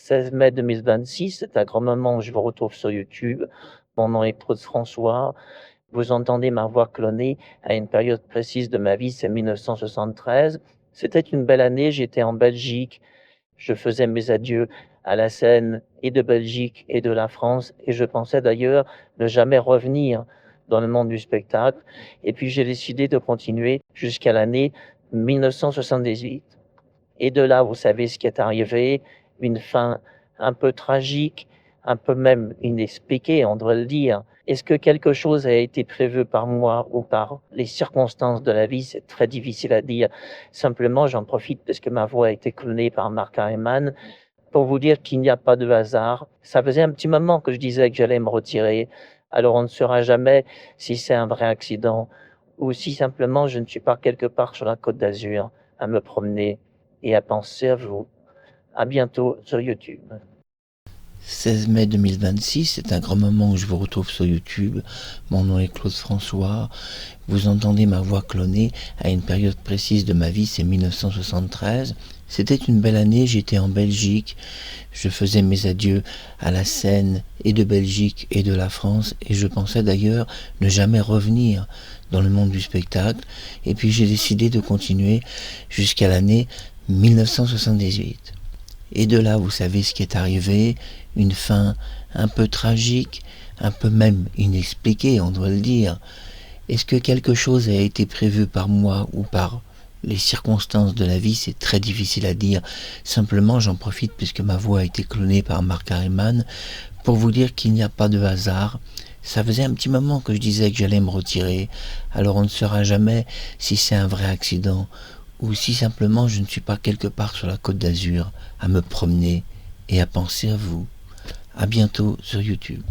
16 mai 2026, c'est un grand moment où je vous retrouve sur YouTube. Mon nom est Claude François. Vous entendez ma voix clonée à une période précise de ma vie, c'est 1973. C'était une belle année, j'étais en Belgique, je faisais mes adieux à la scène et de Belgique et de la France, et je pensais d'ailleurs ne jamais revenir dans le monde du spectacle. Et puis j'ai décidé de continuer jusqu'à l'année 1978. Et de là, vous savez ce qui est arrivé, une fin un peu tragique, un peu même inexpliquée, on devrait le dire. Est-ce que quelque chose a été prévu par moi ou par les circonstances de la vie? C'est très difficile à dire. Simplement, j'en profite parce que ma voix a été clonée par Mark Harriman pour vous dire qu'il n'y a pas de hasard. Ça faisait un petit moment que je disais que j'allais me retirer. Alors on ne saura jamais si c'est un vrai accident ou si simplement je ne suis pas quelque part sur la Côte d'Azur à me promener et à penser à vous. À bientôt sur YouTube. 16 mai 2026, c'est un grand moment où je vous retrouve sur YouTube. Mon nom est Claude François. Vous entendez ma voix clonée à une période précise de ma vie, c'est 1973. C'était une belle année, j'étais en Belgique. Je faisais mes adieux à la scène et de Belgique et de la France, et je pensais d'ailleurs ne jamais revenir dans le monde du spectacle. Et puis j'ai décidé de continuer jusqu'à l'année 1978. Et de là, vous savez ce qui est arrivé, une fin un peu tragique, un peu même inexpliquée, on doit le dire. Est-ce que quelque chose a été prévu par moi ou par les circonstances de la vie? C'est très difficile à dire. Simplement, j'en profite puisque ma voix a été clonée par Mark Harriman pour vous dire qu'il n'y a pas de hasard. Ça faisait un petit moment que je disais que j'allais me retirer, alors on ne saura jamais si c'est un vrai accident ou si simplement je ne suis pas quelque part sur la Côte d'Azur à me promener et à penser à vous. À bientôt sur YouTube.